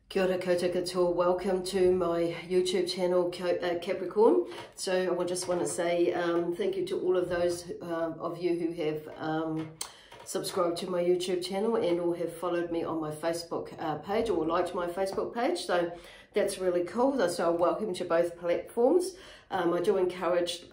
Kia ora koutou katoa. Welcome to my YouTube channel, Capricorn. So I just want to say thank you to all of those of you who have subscribed to my YouTube channel and or have followed me on my Facebook page or liked my Facebook page. So that's really cool. So I welcome to both platforms. I do encourage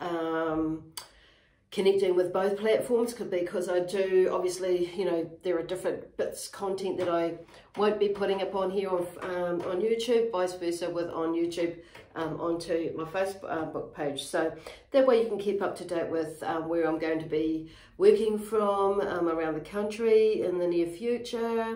connecting with both platforms because I do, obviously, you know, there are different bits content that I won't be putting up on here on YouTube, vice versa with on YouTube onto my Facebook page. So that way you can keep up to date with where I'm going to be working from around the country in the near future.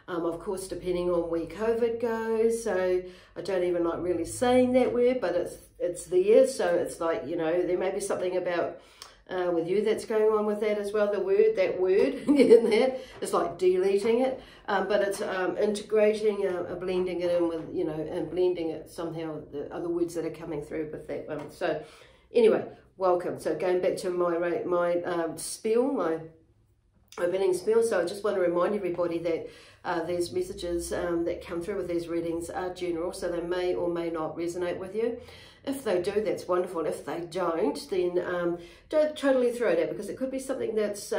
Of course, depending on where COVID goes. So I don't even like really saying that word, but it's there. So it's like, you know, there may be something about with you that's going on with that as well. That word in that, it's like deleting it, but it's integrating, blending it in with, you know, and blending it somehow, the other words that are coming through with that one. So anyway, welcome. So going back to my spiel, my opening spiel. So I just want to remind everybody that these messages that come through with these readings are general, so they may or may not resonate with you. If they do, that's wonderful. If they don't, then don't totally throw it out, because it could be something that's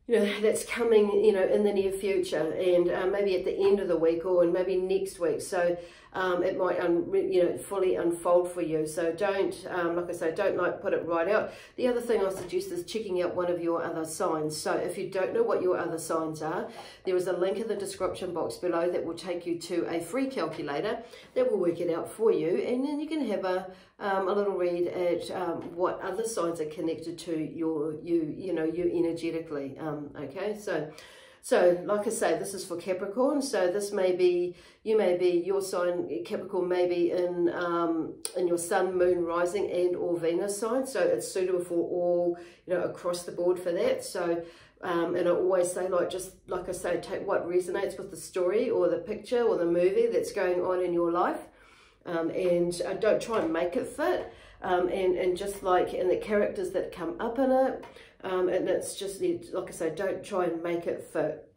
you know, that's coming, you know, in the near future, and maybe at the end of the week or maybe next week. So it might, you know, fully unfold for you. So don't, like I say, don't like put it right out. The other thing I suggest is checking out one of your other signs. So if you don't know what your other signs are, there is a link in the description box below that will take you to a free calculator that will work it out for you, and then you can have a little read at what other signs are connected to you know, you energetically. Okay, so like I say, this is for Capricorn. So this may be, your sign Capricorn may be in your sun, moon, rising and or Venus sign. So it's suitable for all, you know, across the board for that. So and I always say, like, just like I say, take what resonates with the story or the picture or the movie that's going on in your life. And don't try and make it fit, and just like in the characters that come up in it, and it's just, like I say, don't try and make it fit,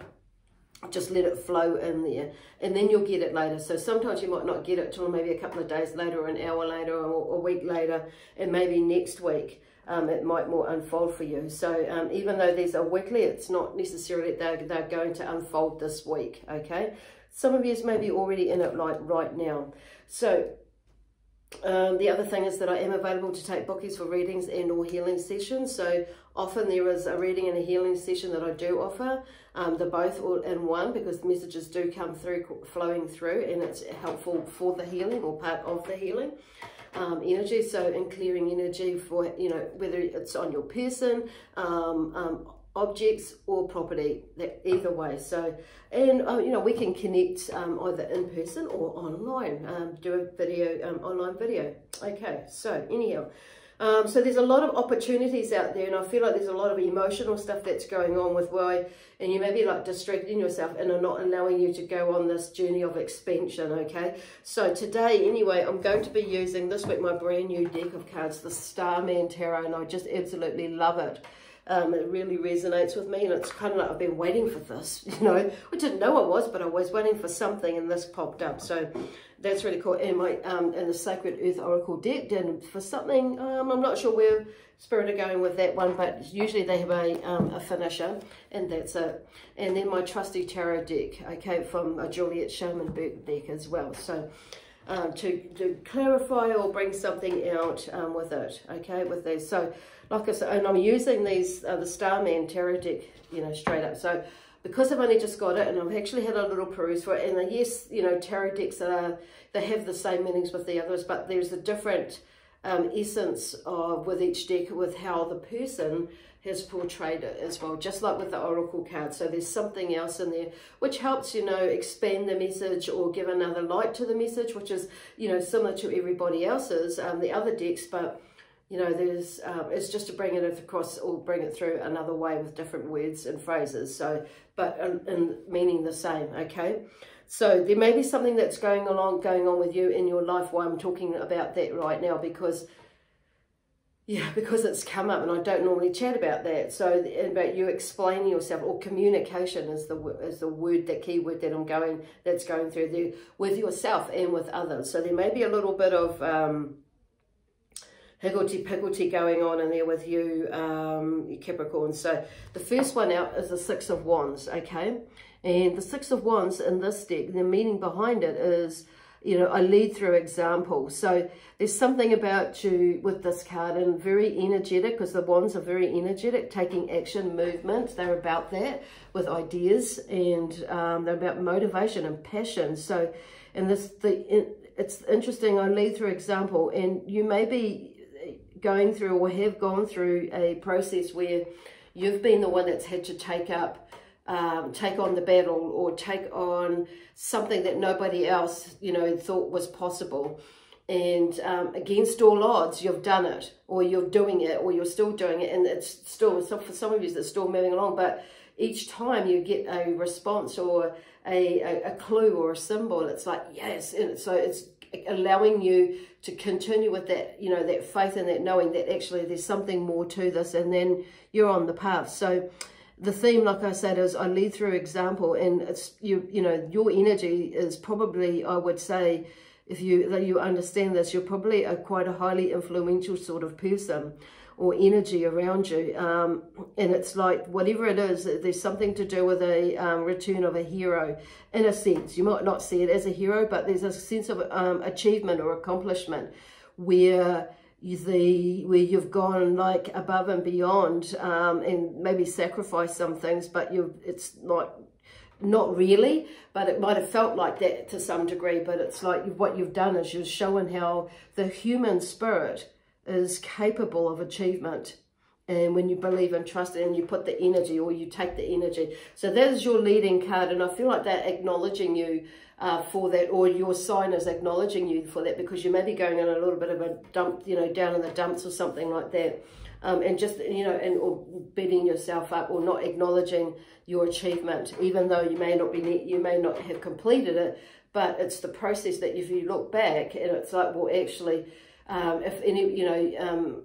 just let it flow in there, and then you'll get it later. So sometimes you might not get it till maybe a couple of days later, or an hour later, or a week later, and maybe next week it might more unfold for you. So even though there's a weekly, it's not necessarily they're going to unfold this week. Okay, some of you may be already in it like right now. So the other thing is that I am available to take bookings for readings and or healing sessions. So often there is a reading and a healing session that I do offer. They're both all in one, because the messages do come through, flowing through, and it's helpful for the healing or part of the healing energy. So in clearing energy for, you know, whether it's on your person, objects or property, that either way. So, and you know, we can connect either in person or online, do a video, online video. Okay, so anyhow, so there's a lot of opportunities out there, and I feel like there's a lot of emotional stuff that's going on with why, and you may be like distracting yourself and are not allowing you to go on this journey of expansion. Okay, so today anyway, I'm going to be using this week my brand new deck of cards, the Starman Tarot, and I just absolutely love it. It really resonates with me, and it's kind of like I've been waiting for this, you know. I didn't know it was, but I was waiting for something, and this popped up. So that's really cool. And my and the Sacred Earth Oracle deck, and for something, I'm not sure where Spirit are going with that one, but usually they have a finisher, and that's it. And then my trusty tarot deck, okay, from a Juliet Showman deck as well. So to clarify or bring something out with it, okay, with these. So like I said, and I'm using these, the Starman Tarot deck, you know, straight up. So because I've only just got it, and I've actually had a little peruse for it, and yes, you know, tarot decks they have the same meanings with the others, but there's a different essence of with each deck, with how the person has portrayed it as well, just like with the oracle card. So there's something else in there which helps, you know, expand the message or give another light to the message, which is, you know, similar to everybody else's the other decks, but you know, there's it's just to bring it across or bring it through another way with different words and phrases. So, but in meaning the same. Okay, so there may be something that's going on with you in your life. Why I'm talking about that right now, because yeah, because it's come up and I don't normally chat about that. So about you explaining yourself, or communication is the word, the key word that's going through there with yourself and with others. So there may be a little bit of higgledy-piggledy going on in there with you, Capricorn. So the first one out is the Six of Wands, okay? And the Six of Wands in this deck, the meaning behind it is, you know, I lead through example. So there's something about you with this card, and very energetic, because the wands are very energetic, taking action, movement. They're about that, with ideas, and they're about motivation and passion. So, and it's interesting, I lead through example, and you may be going through or have gone through a process where you've been the one that's had to take on the battle, or take on something that nobody else, you know, thought was possible. And against all odds, you've done it, or you're doing it, or you're still doing it. And it's still, for some of you, it's still moving along. But each time you get a response or a clue or a symbol, it's like, yes. And so it's allowing you to continue with that, you know, that faith and that knowing that actually there's something more to this, and then you're on the path. So the theme, like I said, is I lead through example, and it's you know, your energy is probably, I would say, if you understand this, you're probably quite a highly influential sort of person or energy around you, and it's like whatever it is, there's something to do with a return of a hero in a sense. You might not see it as a hero, but there's a sense of achievement or accomplishment where you've gone like above and beyond, and maybe sacrificed some things, but it's not really, but it might have felt like that to some degree. But it's like what you've done is you're showing how the human spirit is capable of achievement, and when you believe and trust it, and you put the energy, or you take the energy. So that is your leading card, and I feel like they're acknowledging you for that, or your sign is acknowledging you for that, because you may be going on a little bit of a dump, you know, down in the dumps or something like that, and just, you know, or beating yourself up, or not acknowledging your achievement, even though you may not have completed it. But it's the process that if you look back, and it's like, well, actually, if any, you know,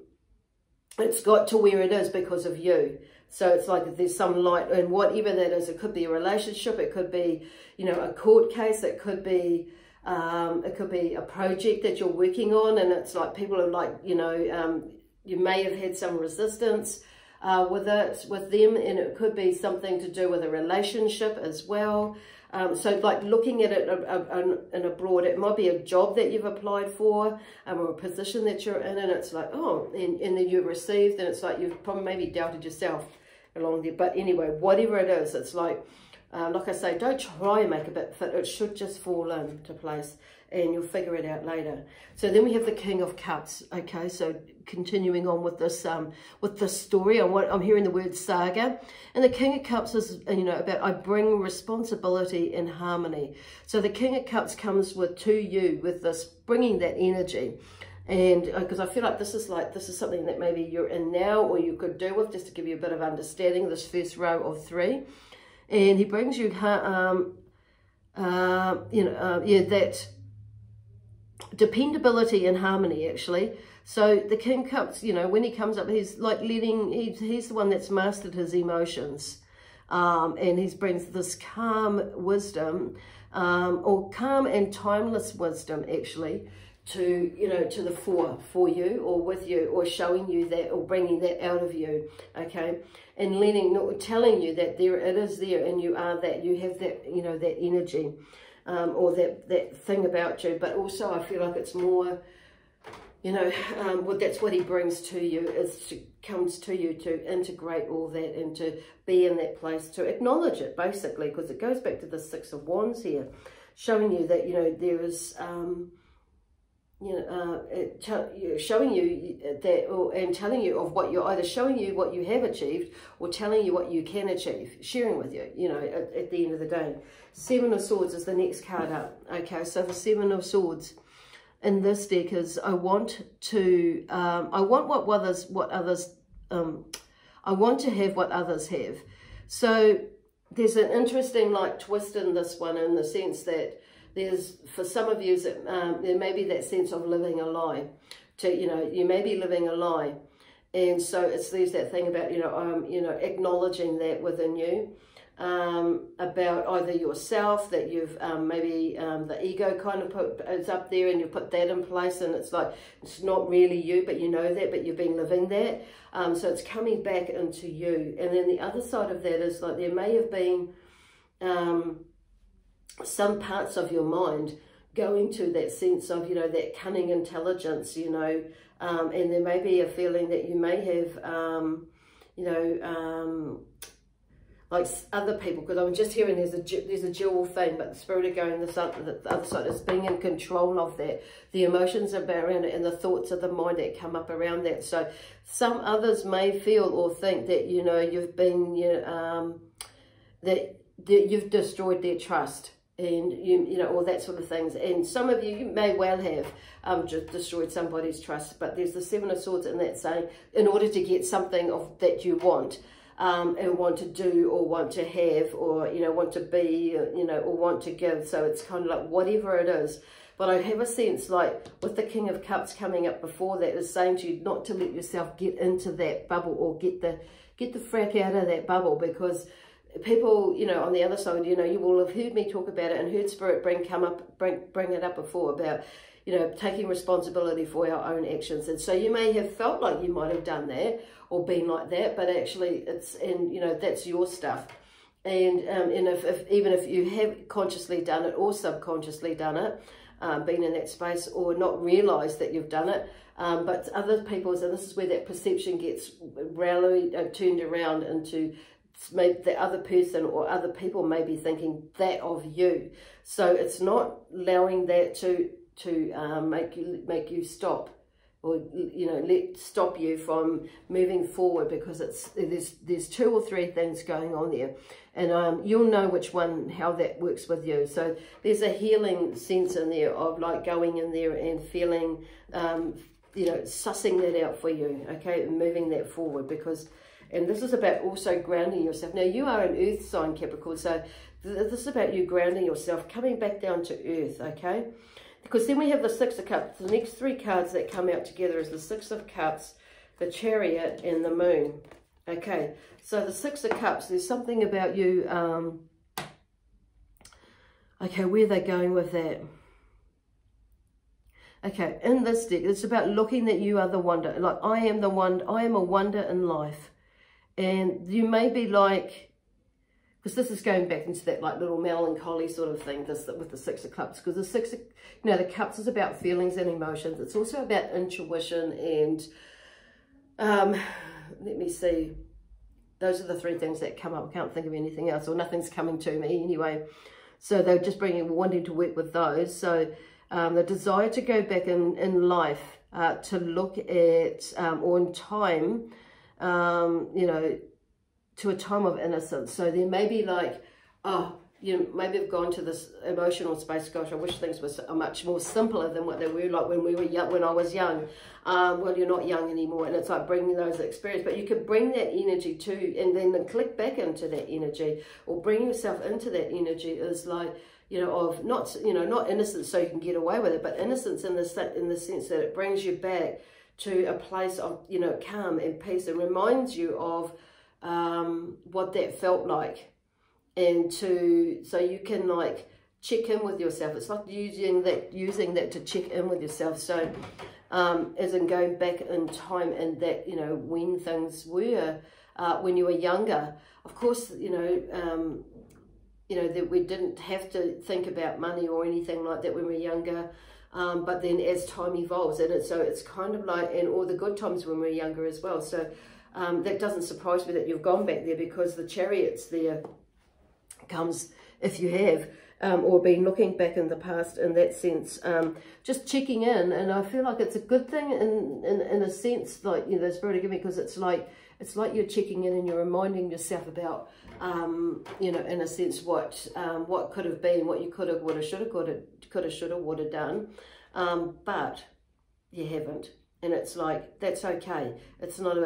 it's got to where it is because of you. So it's like there's some light, and whatever that is, it could be a relationship, it could be, you know, a court case, it could be a project that you're working on, and it's like people are like, you know, you may have had some resistance with them, and it could be something to do with a relationship as well. So like looking at it in abroad, it might be a job that you've applied for, or a position that you're in, and it's like, oh, and then you've received, and it's like you've probably maybe doubted yourself along there. But anyway, whatever it is, it's like I say, don't try and make a bit fit. It should just fall into place, and you'll figure it out later. So then we have the King of Cups. Okay, so continuing on with this story, I'm hearing the word saga, and the King of Cups is, you know, about I bring responsibility and harmony. So the King of Cups comes with you with this bringing that energy. And because I feel like this is something that maybe you're in now, or you could do with, just to give you a bit of understanding, this first row of 3. And he brings you, that dependability and harmony, actually. So the King of Cups, you know, when he comes up, he's like he's the one that's mastered his emotions. And he brings this calm wisdom, or calm and timeless wisdom, actually, to, you know, to the fore for you, or with you, or showing you that, or bringing that out of you, okay, and telling you that it is there, and you are that, you have that, you know, that energy, or that thing about you. But also I feel like it's more, you know, that's what he brings to you, comes to you to integrate all that, and to be in that place, to acknowledge it, basically, because it goes back to the Six of Wands here, showing you that, you know, there is, showing you that, and telling you of what you're, either showing you what you have achieved, or telling you what you can achieve, sharing with you, you know, at the end of the day. 7 of Swords is the next card up. Okay, so the 7 of Swords in this deck is I want to have what others have. So there's an interesting like twist in this one, in the sense that there's, for some of you, there may be that sense of living a lie. You know, you may be living a lie, And so there's that thing about, acknowledging that within you, about either yourself, that you've maybe the ego kind of is up there and you put that in place, and it's like, it's not really you, but you know that, but you've been living that. So it's coming back into you. And then the other side of that is like, there may have been some parts of your mind going to that sense of, that cunning intelligence, and there may be a feeling that you may have, like other people, because I'm just hearing there's a dual thing, but the spirit are going the other side is being in control of that, the emotions around it and the thoughts of the mind that come up around that. So some others may feel or think that, you've been, that you've destroyed their trust, and all that sort of things. And some of you may well have just destroyed somebody's trust, but there's the Seven of Swords in that saying, in order to get something that you want, and want to do or want to have, or want to be, or want to give. So it's kind of like whatever it is. But I have a sense like with the King of Cups coming up before that is saying to you not to let yourself get into that bubble, or get the frack out of that bubble, because people, on the other side, you will have heard me talk about it and heard Spirit bring it up before about, taking responsibility for our own actions. And so you may have felt like you might have done that or been like that, but actually that's your stuff. And even if you have consciously done it or subconsciously done it, been in that space or not realised that you've done it, but other people's, and this is where that perception gets turned around into maybe the other person or other people may be thinking that of you. So it's not allowing that to make you stop, or stop you from moving forward, because there's two or three things going on there, and you'll know which one, how that works with you. So there's a healing sense in there of like going in there and feeling sussing that out for you, okay, and moving that forward, because, and this is about also grounding yourself. Now you are an earth sign, Capricorn, so this is about you grounding yourself, coming back down to earth, okay? Because then we have the Six of Cups. The next three cards that come out together is the Six of Cups, the Chariot, and the Moon. Okay, so the Six of Cups, there's something about you. Okay, where are they going with that? Okay, in this deck, it's about looking that you are the wonder. Like, I am the one, I am a wonder in life. And you may be like, because this is going back into that like little melancholy sort of thing, this with the Six of Cups, because the Six of, the Cups is about feelings and emotions. It's also about intuition and, let me see, those are the three things that come up. I can't think of anything else, or nothing's coming to me anyway. So they're just wanting to work with those. So the desire to go back in life, to look at, or in time, to a time of innocence. So there may be like, maybe I've gone to this emotional space. Gosh, I wish things were much more simpler than what they were like when we were young, when I was young. Well, you're not young anymore, and it's like bringing those experiences. But you can bring that energy too, and then click back into that energy, or bring yourself into that energy is like, of not, not innocence so you can get away with it, but innocence in the sense that it brings you back to a place of, calm and peace, and reminds you of what that felt like, and so you can like check in with yourself. It's like using that to check in with yourself. So as in going back in time, and that when things were when you were younger, of course, that we didn't have to think about money or anything like that when we were younger. But then as time evolves, and it's kind of like, and all the good times when we were younger as well. So that doesn't surprise me that you've gone back there, because the Chariot's there comes, if you have, or been looking back in the past in that sense, just checking in. And I feel like it's a good thing in a sense, like, the Spirit of giving, because it's like you're checking in and you're reminding yourself about, in a sense, what could have been, what you could have, would have, should have, would have done, but you haven't. And it's like, that's okay. It's not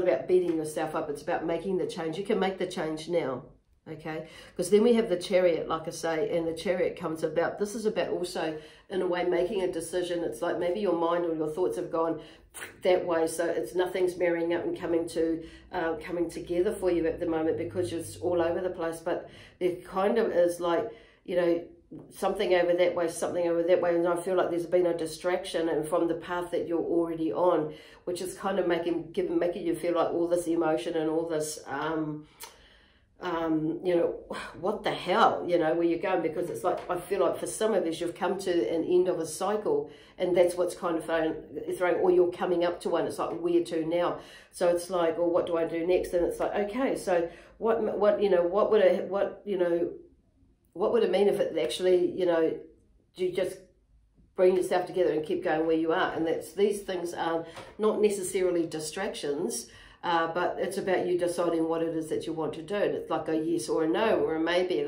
about beating yourself up. It's about making the change. You can make the change now. Okay, because then we have the Chariot, like I say, and the Chariot comes about, this is about also, in a way, making a decision. It's like maybe your mind or your thoughts have gone that way, so it's nothing's marrying up and coming together for you at the moment because you're all over the place. But it kind of is like, you know, something over that way, something over that way, and I feel like there's been a distraction and from the path that you're already on, which is kind of making you feel like all this emotion and all this you know, what the hell, you know, where you're going, because it's like, I feel like for some of us, you've come to an end of a cycle, and that's what's kind of throwing, or you're coming up to one. It's like, where to now? So it's like, well, what do I do next? And it's like, okay, so what would it mean if it actually, you know, you just bring yourself together and keep going where you are? And that's, these things are not necessarily distractions, but it's about you deciding what it is that you want to do. And it's like a yes or a no, or a maybe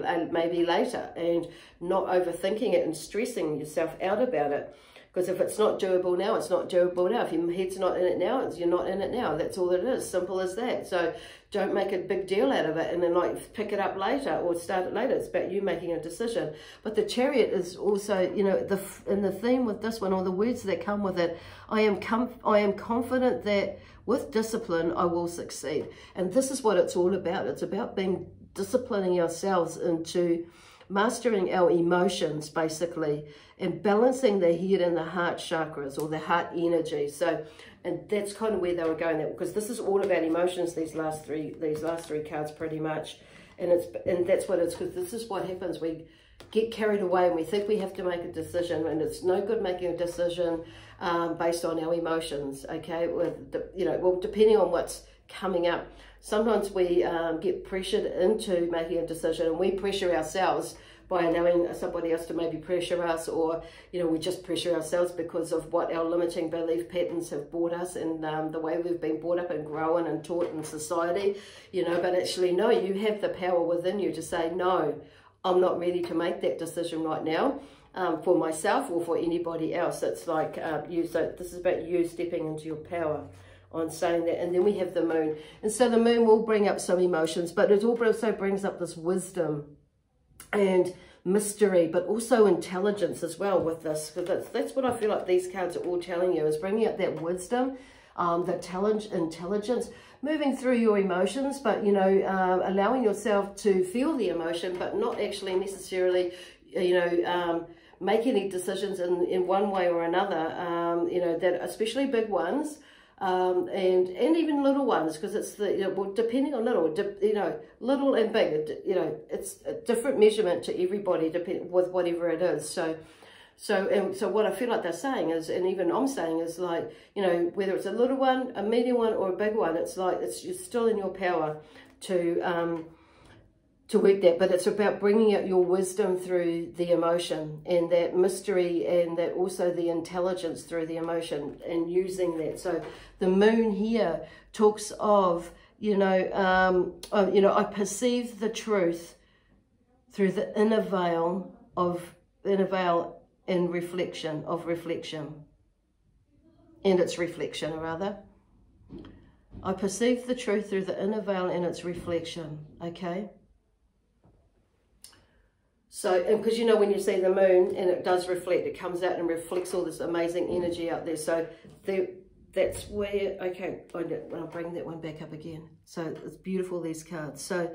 later, and not overthinking it and stressing yourself out about it. Because if it's not doable now, it's not doable now. If your head's not in it now, you're not in it now. That's all it is. Simple as that. So don't make a big deal out of it and then like pick it up later or start it later. It's about you making a decision. But the Chariot is also, you know, the theme with this one, or the words that come with it, I am confident that with discipline, I will succeed. And this is what it's all about. It's about disciplining ourselves into mastering our emotions, basically, and balancing the head and the heart chakras, or the heart energy. So, and that's kind of where they were going there, because this is all about emotions, these last three cards pretty much. And that's what it's, because this is what happens. We get carried away and we think we have to make a decision, and it's no good making a decision based on our emotions, okay? Well, depending on what's coming up. Sometimes we get pressured into making a decision, and we pressure ourselves by allowing somebody else to maybe pressure us, or, you know, we just pressure ourselves because of what our limiting belief patterns have brought us, and the way we've been brought up and grown and taught in society, you know. But actually, no, you have the power within you to say, no, I'm not ready to make that decision right now for myself or for anybody else. It's like so this is about you stepping into your power on saying that. And then we have the moon, and so the moon will bring up some emotions, but it also brings up this wisdom and mystery, but also intelligence as well with this, because that's what I feel like these cards are all telling you, is bringing up that wisdom, the intelligence, moving through your emotions, but, you know, allowing yourself to feel the emotion, but not actually necessarily, you know, make any decisions in one way or another, you know, that especially big ones, and even little ones, because it's the, you know, well, depending on little and big, you know, it's a different measurement to everybody, with whatever it is. So what I feel like they're saying is, and even I'm saying is, like, you know, whether it's a little one, a medium one, or a big one, it's like you're still in your power to work that. But it's about bringing out your wisdom through the emotion, and that mystery, and that also the intelligence through the emotion, and using that. So the moon here talks of, you know, I perceive the truth through the inner veil and reflection, and its reflection, rather. I perceive the truth through the inner veil and its reflection, okay? So, and because, you know, when you see the moon and it does reflect, it comes out and reflects all this amazing energy out there. So that's where, okay, I'll bring that one back up again. So it's beautiful, these cards. So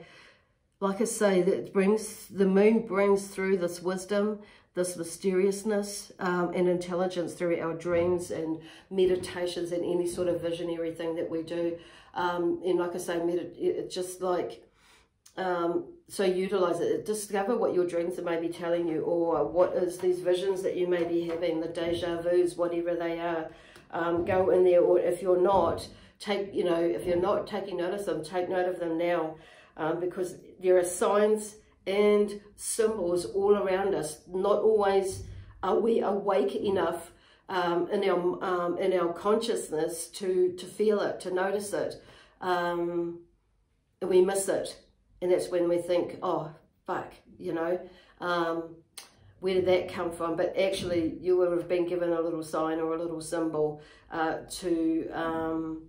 like I say, the moon brings through this wisdom, this mysteriousness, and intelligence through our dreams and meditations and any sort of visionary thing that we do. And like I say, it's just like, so utilize it. Discover what your dreams are maybe telling you, or what is these visions that you may be having, the deja vus, whatever they are. Go in there, or if you're not, if you're not taking notice of them, take note of them now, because there are signs and symbols all around us. Not always are we awake enough in our consciousness to feel it, to notice it. We miss it. And that's when we think, oh, fuck, you know, where did that come from? But actually, you would have been given a little sign or a little symbol to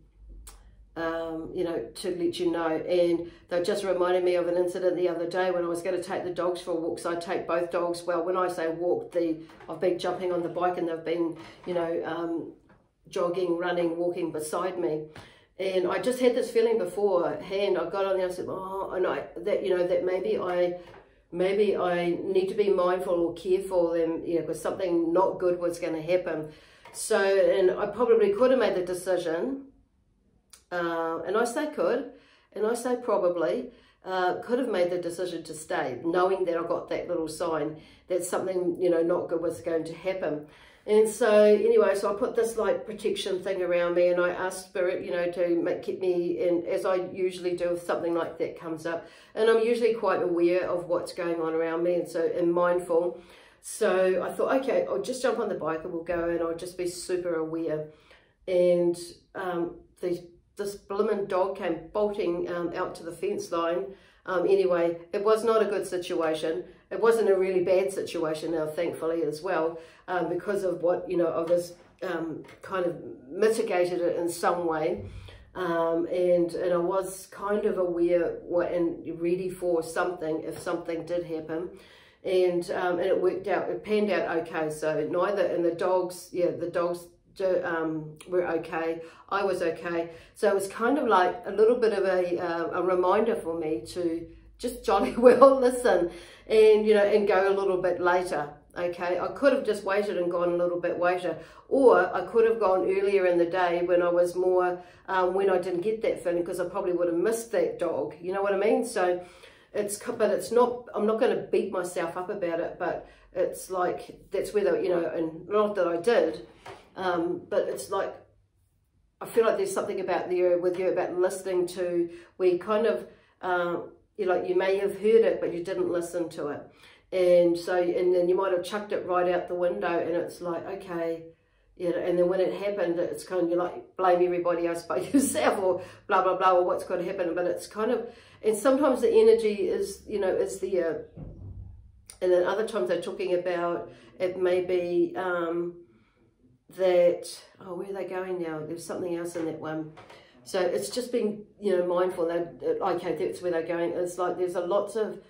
you know, to let you know. And they just reminded me of an incident the other day when I was going to take the dogs for a walk. So I take both dogs. Well, when I say walk, I've been jumping on the bike and they've been, you know, jogging, running, walking beside me. And I just had this feeling beforehand. I got on there and said, oh, and you know, that maybe I need to be mindful or careful, and you know, because something not good was going to happen. So, and I probably could have made the decision. And I say could, and I say probably, could have made the decision to stay, knowing that I got that little sign that something, you know, not good was going to happen. And so anyway, so I put this like protection thing around me, and I asked Spirit, you know, to keep me in, as I usually do if something like that comes up. And I'm usually quite aware of what's going on around me, and mindful. So I thought, okay, I'll just jump on the bike and we'll go, and I'll just be super aware. And this blooming dog came bolting out to the fence line. Anyway, it was not a good situation. It wasn't a really bad situation now, thankfully, as well, because of what, you know, I was kind of mitigated it in some way. And I was kind of aware and ready for something if something did happen. And it worked out, it panned out okay. So the dogs were okay. I was okay. So it was kind of like a little bit of a reminder for me to just jolly well listen and, you know, and go a little bit later. Okay, I could have just waited and gone a little bit later, or I could have gone earlier in the day when I was more, when I didn't get that feeling, because I probably would have missed that dog. You know what I mean? So but it's not, I'm not going to beat myself up about it, but it's like, that's whether, you know, and not that I did, but it's like, I feel like there's something about with you about listening to, where you kind of, you may have heard it, but you didn't listen to it. And so, and then you might have chucked it right out the window, and it's like, okay, you know, and then when it happened, it's kind of, you like blame everybody else but yourself, or blah, blah, blah, or what's going to happen. But it's kind of, and sometimes the energy is, you know, is the, and then other times they're talking about, it may be that, oh, where are they going now? There's something else in that one. So it's just being, you know, mindful that, okay, that's where they're going. It's like there's a lots of,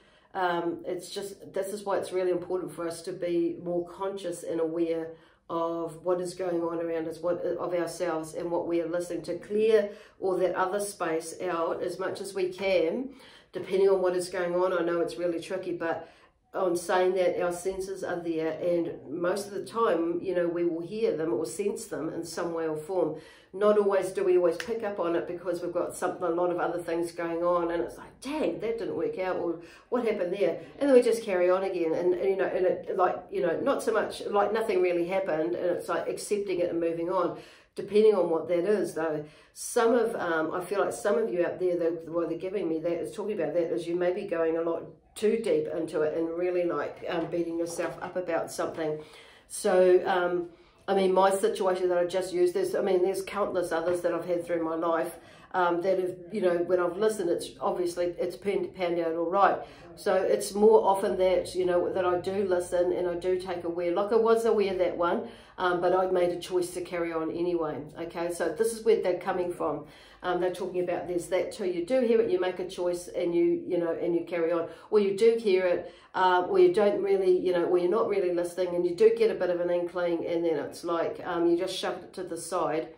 it's just, this is why it's really important for us to be more conscious and aware of what is going on around us, of ourselves, and what we are listening to. Clear all that other space out as much as we can, depending on what is going on. I know it's really tricky, but on saying that, our senses are there, and most of the time, you know, we will hear them or sense them in some way or form. Not always do we always pick up on it, because we've got a lot of other things going on, and it's like, dang, that didn't work out, or what happened there? And then we just carry on again, and you know, and it, like, you know, not so much like nothing really happened, and it's like accepting it and moving on. Depending on what that is, though, some of, I feel like some of you out there, what they're giving me, that is talking about that, is you may be going a lot too deep into it and really like beating yourself up about something. So, I mean, my situation that I just used, there's countless others that I've had through my life that have, you know, when I've listened, it's obviously, it's panned out all right. So it's more often that, you know, that I do listen and I do take aware. Like I was aware of that one, but I made a choice to carry on anyway. Okay, so this is where they're coming from. They're talking about there's that too. You do hear it, you make a choice, and you know, and you carry on. Or you do hear it, or you don't really, you know, or you're not really listening, and you do get a bit of an inkling, and then it's like you just shove it to the side,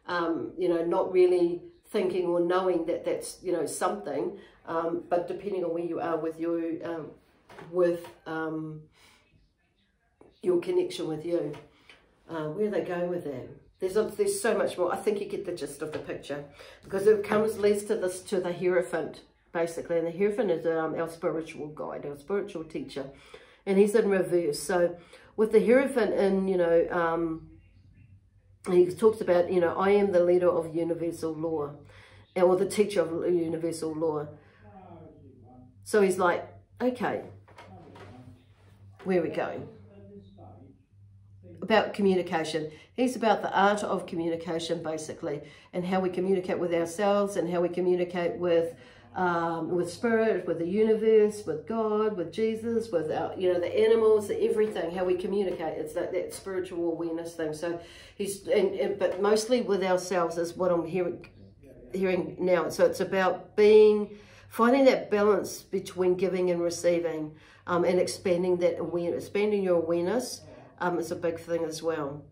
you know, not really thinking or knowing that that's, you know, something, but depending on where you are with your connection with you. Where are they going with that? There's so much more. I think you get the gist of the picture, because it leads to the Hierophant, basically, and the Hierophant is our spiritual guide, our spiritual teacher, and he's in reverse. So with the Hierophant, and you know, he talks about, you know, I am the leader of universal law, or the teacher of universal law. So he's like, okay, where are we going? About communication. He's about the art of communication, basically, and how we communicate with ourselves, and how we communicate with spirit, with the universe, with God, with Jesus, with our, you know, the animals, everything. How we communicate. It's that spiritual awareness thing. So he's, but mostly with ourselves is what I'm hearing. hearing now. So it's about finding that balance between giving and receiving, and expanding that awareness, expanding your awareness is a big thing as well.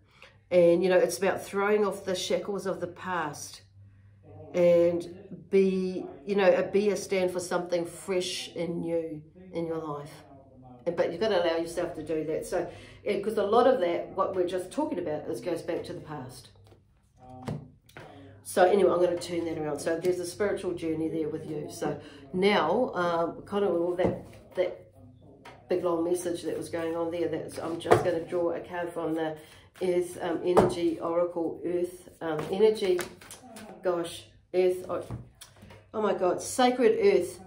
And, you know, it's about throwing off the shackles of the past and be a stand for something fresh and new in your life. But you've got to allow yourself to do that. So, because a lot of that, what we're just talking about, goes back to the past. So anyway, I'm going to turn that around. So there's a spiritual journey there with you. So now, kind of all that big long message that was going on there, I'm just going to draw a card from the Earth Energy Oracle, Earth Energy, gosh, Earth, oh my God, Sacred Earth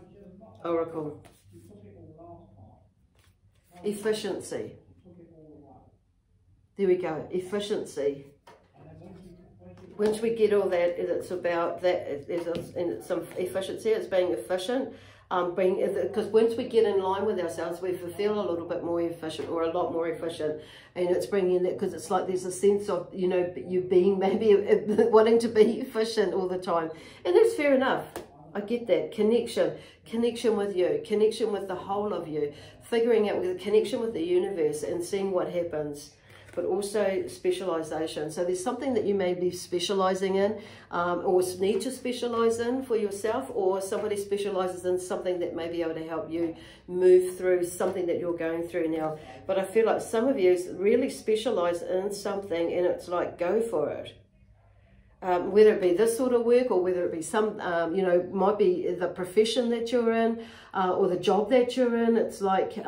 Oracle. Efficiency. There we go, efficiency. Once we get all that, it's about that, there's some efficiency, it's being efficient. Because once we get in line with ourselves, we feel a little bit more efficient, or a lot more efficient, and it's bringing that, because it's like there's a sense of, you know, you being maybe wanting to be efficient all the time, and that's fair enough. I get that. Connection with you, connection with the whole of you, figuring out the connection with the universe and seeing what happens. But also specialization. So there's something that you may be specializing in, or need to specialize in for yourself, or somebody specializes in something that may be able to help you move through something that you're going through now. But I feel like some of you really specialize in something, and it's like, go for it. Whether it be this sort of work, or whether it be some, you know, might be the profession that you're in, or the job that you're in. It's like,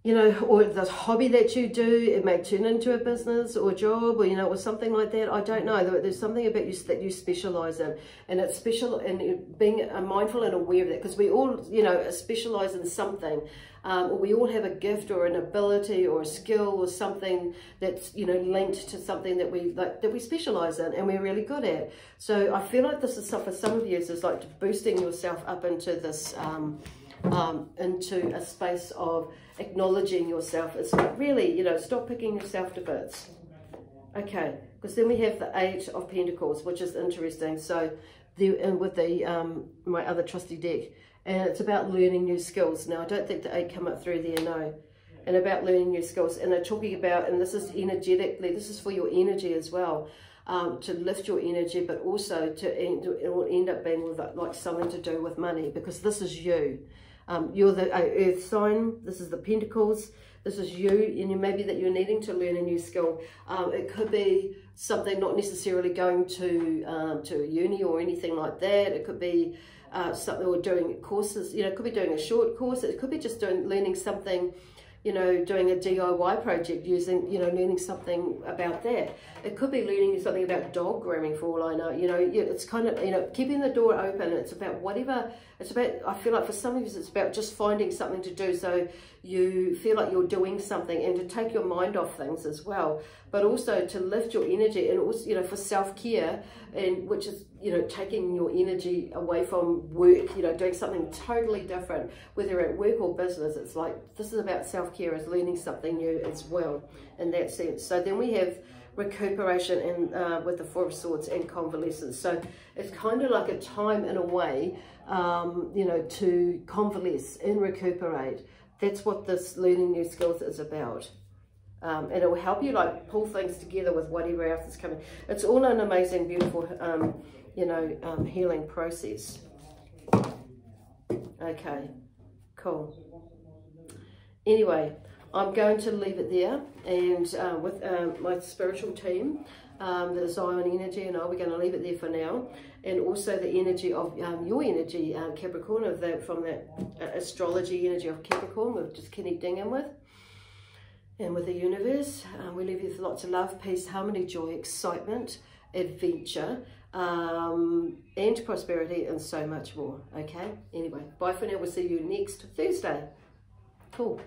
you know, or the hobby that you do, it may turn into a business or job, or, you know, or something like that. I don't know. There's something about you that you specialize in, and it's special, and being mindful and aware of that, because we all, you know, specialize in something. We all have a gift or an ability or a skill or something that's, you know, linked to something that we specialize in and we're really good at. So I feel like this is for some of you, is like boosting yourself up into this, into a space of acknowledging yourself. It's like, really, you know, stop picking yourself to bits. Okay, because then we have the 8 of Pentacles, which is interesting. So and with the my other trusty deck, and it's about learning new skills. Now I don't think the 8 come up through there, no. And about learning new skills, and they're talking about, and this is energetically, this is for your energy as well, to lift your energy, but also it will end up being with like something to do with money, because this is you. You're the earth sign, this is the Pentacles, this is you, and maybe that you're needing to learn a new skill. It could be something not necessarily going to a uni or anything like that. It could be something, or doing courses, you know, it could be doing a short course, it could be just learning something, you know, doing a DIY project, using, you know, learning something about that. It could be learning something about dog grooming, for all I know. You know, it's kind of, you know, keeping the door open. It's about whatever, it's about, I feel like for some of you, it's about just finding something to do, so you feel like you're doing something, and to take your mind off things as well, but also to lift your energy, and also, you know, for self-care, and which is, you know, taking your energy away from work, you know, doing something totally different, whether at work or business. It's like, this is about self-care, is learning something new as well, in that sense. So then we have recuperation, and with the 4 of Swords, and convalescence. So it's kind of like a time, in a way, you know, to convalesce and recuperate. That's what this learning new skills is about. And it will help you like pull things together with whatever else is coming. It's all an amazing, beautiful, you know, healing process. Okay, cool. Anyway, I'm going to leave it there, and with my spiritual team, the Zion energy, and we're going to leave it there for now. And also the energy of your energy, Capricorn, from that astrology energy of Capricorn, we're just connecting in with. And with the universe, we leave you with lots of love, peace, harmony, joy, excitement, adventure, and prosperity, and so much more. Okay? Anyway, bye for now. We'll see you next Thursday. Cool.